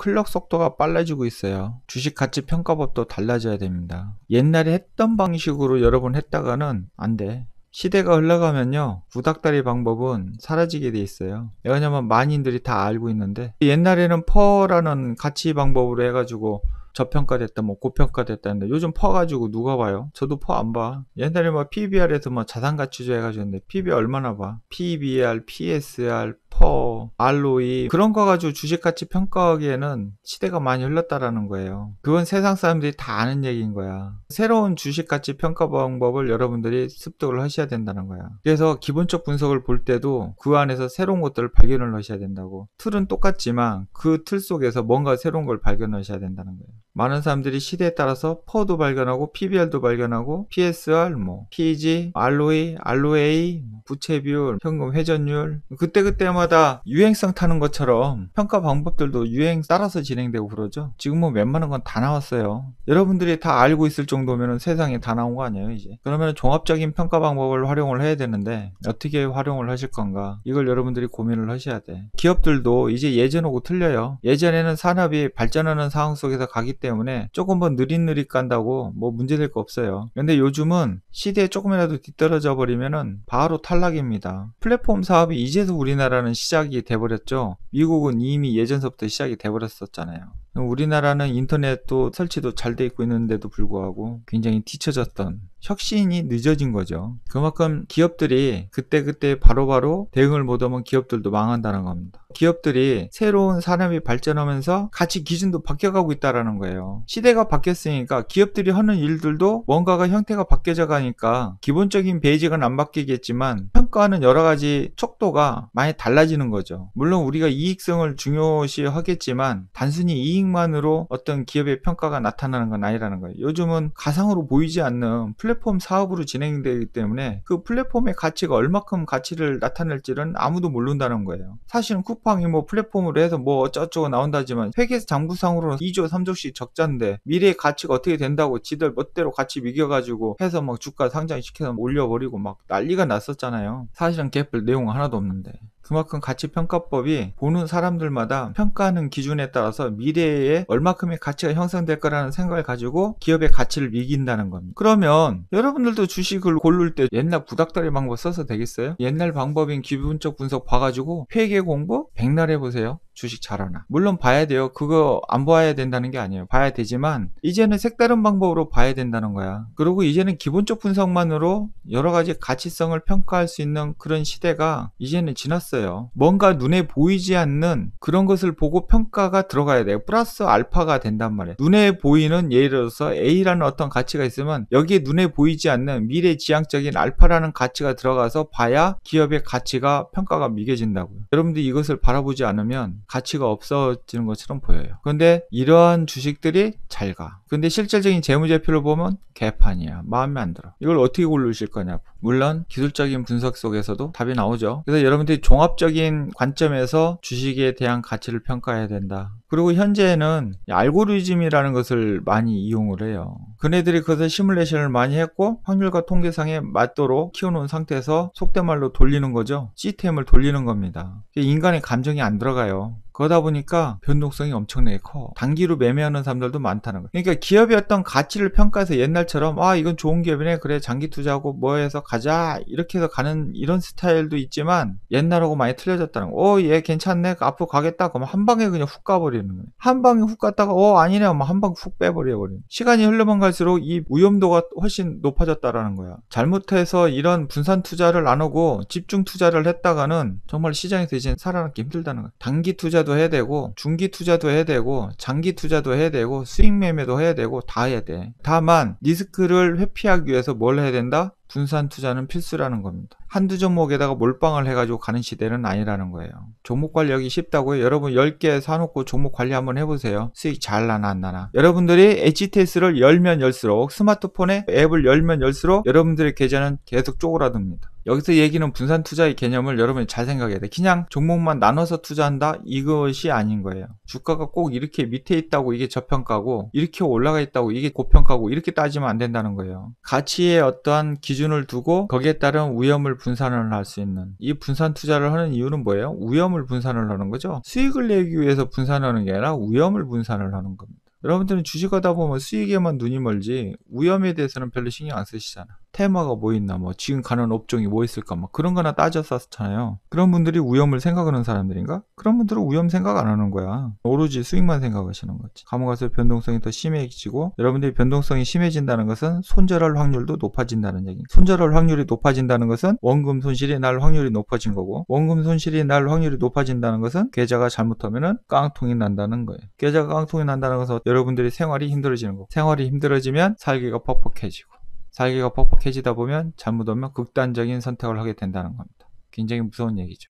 클럭 속도가 빨라지고 있어요. 주식 가치 평가법도 달라져야 됩니다. 옛날에 했던 방식으로 여러 번 했다가는 안 돼. 시대가 흘러가면요, 구닥다리 방법은 사라지게 돼 있어요. 왜냐면 많이들이 다 알고 있는데, 옛날에는 퍼라는 가치 방법으로 해가지고 저평가됐다, 뭐 고평가됐다 했는데, 요즘 퍼 가지고 누가 봐요? 저도 퍼 안 봐. 옛날에 뭐 PBR에서 뭐 자산가치주 해가지고 했는데, PBR 얼마나 봐? PBR, PSR, 퍼, ROE 그런 거 가지고 주식가치 평가하기에는 시대가 많이 흘렀다라는 거예요. 그건 세상 사람들이 다 아는 얘기인 거야. 새로운 주식가치 평가 방법을 여러분들이 습득을 하셔야 된다는 거야. 그래서 기본적 분석을 볼 때도 그 안에서 새로운 것들을 발견을 하셔야 된다고. 틀은 똑같지만 그 틀 속에서 뭔가 새로운 걸 발견하셔야 된다는 거예요. 많은 사람들이 시대에 따라서 퍼도 발견하고 PBR도 발견하고 PSR, 뭐 PEG, ROE, ROA, 부채 비율, 현금 회전율 그때마다 유행성 타는 것처럼 평가 방법들도 유행 따라서 진행되고 그러죠. 지금 뭐 웬만한 건 다 나왔어요. 여러분들이 다 알고 있을 정도면 세상에 다 나온 거 아니에요 이제. 그러면 종합적인 평가 방법을 활용을 해야 되는데 어떻게 활용을 하실 건가, 이걸 여러분들이 고민을 하셔야 돼. 기업들도 이제 예전하고 틀려요. 예전에는 산업이 발전하는 상황 속에서 가기 때문에 조금 더 느릿느릿 간다고 뭐 문제될 거 없어요. 근데 요즘은 시대에 조금이라도 뒤떨어져 버리면은 바로 탈락입니다. 플랫폼 사업이 이제서 우리나라는 시작이 돼버렸죠. 미국은 이미 예전서부터 시작이 돼버렸었잖아요. 우리나라는 인터넷도 설치도 잘 돼 있고 있는데도 불구하고 굉장히 뒤처졌던, 혁신이 늦어진 거죠. 그만큼 기업들이 그때 바로바로 대응을 못하면 기업들도 망한다는 겁니다. 기업들이 새로운 산업이 발전하면서 가치 기준도 바뀌어가고 있다는 거예요. 시대가 바뀌었으니까 기업들이 하는 일들도 뭔가가 형태가 바뀌어져 가니까 기본적인 베이직은 안 바뀌겠지만 평가하는 여러 가지 척도가 많이 달라지는 거죠. 물론 우리가 이익성을 중요시 하겠지만 단순히 이익만으로 어떤 기업의 평가가 나타나는 건 아니라는 거예요. 요즘은 가상으로 보이지 않는 플랫폼 사업으로 진행되기 때문에 그 플랫폼의 가치가 얼마큼 가치를 나타낼지는 아무도 모른다는 거예요. 사실은 쿠팡이 뭐 플랫폼으로 해서 뭐 어쩌고저쩌고 나온다지만 회계 장부상으로는 2조 3조씩 적자인데 미래의 가치가 어떻게 된다고 지들 멋대로 가치 매겨가지고 해서 막 주가 상장시켜서 올려버리고 막 난리가 났었잖아요. 사실은 갭을 내용 하나도 없는데. 그만큼 가치평가법이 보는 사람들마다 평가하는 기준에 따라서 미래에 얼마큼의 가치가 형성될 거라는 생각을 가지고 기업의 가치를 매긴다는 겁니다. 그러면 여러분들도 주식을 고를 때 옛날 구닥다리 방법 써서 되겠어요? 옛날 방법인 기본적 분석 봐가지고 회계 공부 백날 해보세요. 주식 잘하나. 물론 봐야 돼요. 그거 안 봐야 된다는 게 아니에요. 봐야 되지만 이제는 색다른 방법으로 봐야 된다는 거야. 그리고 이제는 기본적 분석만으로 여러 가지 가치성을 평가할 수 있는 그런 시대가 이제는 지났어요. 뭔가 눈에 보이지 않는 그런 것을 보고 평가가 들어가야 돼요. 플러스 알파가 된단 말이에요. 눈에 보이는, 예를 들어서 A라는 어떤 가치가 있으면 여기에 눈에 보이지 않는 미래지향적인 알파라는 가치가 들어가서 봐야 기업의 가치가 평가가 매겨진다고요. 여러분들이 이것을 바라보지 않으면 가치가 없어지는 것처럼 보여요. 그런데 이러한 주식들이 잘 가. 근데 실질적인 재무제표를 보면 개판이야. 마음에 안 들어. 이걸 어떻게 고르실 거냐고. 물론 기술적인 분석 속에서도 답이 나오죠. 그래서 여러분들이 종합적인 관점에서 주식에 대한 가치를 평가해야 된다. 그리고 현재는 알고리즘이라는 것을 많이 이용을 해요. 그네들이 그것을 시뮬레이션을 많이 했고 확률과 통계상에 맞도록 키워놓은 상태에서 속된 말로 돌리는 거죠. 시스템을 돌리는 겁니다. 인간의 감정이 안 들어가요. 그러다 보니까 변동성이 엄청나게 커. 단기로 매매하는 사람들도 많다는 거예요. 그러니까 기업의 어떤 가치를 평가해서 옛날처럼 이건 좋은 기업이네, 그래 장기 투자하고 뭐 해서 가자, 이렇게 해서 가는 이런 스타일도 있지만 옛날하고 많이 틀려졌다는 거. 얘 괜찮네, 앞으로 가겠다, 그러면 한 방에 그냥 훅 가버리는 거예요. 한 방에 훅 갔다가 아니네 하면 한 방 훅 빼버려버리는. 시간이 흘러만 갈수록 이 위험도가 훨씬 높아졌다라는 거야. 잘못해서 이런 분산 투자를 안 하고 집중 투자를 했다가는 정말 시장에서 이제 살아남기 힘들다는 거야. 단기 투자 해야 되고 중기 투자도 해야 되고 장기 투자도 해야 되고 수익 매매도 해야 되고 다 해야 돼. 다만 리스크를 회피하기 위해서 뭘 해야 된다? 분산 투자는 필수라는 겁니다. 한두 종목에다가 몰빵을 해가지고 가는 시대는 아니라는 거예요. 종목 관리하기 쉽다고요? 여러분 10개 사놓고 종목 관리 한번 해보세요. 수익 잘 나나 안 나나. 여러분들이 HTS를 열면 열수록, 스마트폰에 앱을 열면 열수록 여러분들의 계좌는 계속 쪼그라듭니다. 여기서 얘기는 분산 투자의 개념을 여러분이 잘 생각해야 돼. 그냥 종목만 나눠서 투자한다? 이것이 아닌 거예요. 주가가 꼭 이렇게 밑에 있다고 이게 저평가고 이렇게 올라가 있다고 이게 고평가고 이렇게 따지면 안 된다는 거예요. 가치의 어떠한 기준 기준을 두고 거기에 따른 위험을 분산을 할 수 있는, 이 분산 투자를 하는 이유는 뭐예요? 위험을 분산을 하는 거죠. 수익을 내기 위해서 분산하는 게 아니라 위험을 분산을 하는 겁니다. 여러분들은 주식하다 보면 수익에만 눈이 멀지 위험에 대해서는 별로 신경 안 쓰시잖아. 테마가 뭐 있나, 뭐 지금 가는 업종이 뭐 있을까, 뭐 그런 거나 따졌었잖아요. 그런 분들이 위험을 생각하는 사람들인가? 그런 분들은 위험 생각 안 하는 거야. 오로지 수익만 생각하시는 거지. 가면 갈수록 변동성이 더 심해지고, 여러분들이 변동성이 심해진다는 것은 손절할 확률도 높아진다는 얘기. 손절할 확률이 높아진다는 것은 원금 손실이 날 확률이 높아진 거고, 원금 손실이 날 확률이 높아진다는 것은 계좌가 잘못하면은 깡통이 난다는 거예요. 계좌가 깡통이 난다는 것은 여러분들이 생활이 힘들어지는 거고, 생활이 힘들어지면 살기가 퍽퍽해지고, 살기가 퍽퍽해지다 보면 잘못하면 극단적인 선택을 하게 된다는 겁니다. 굉장히 무서운 얘기죠.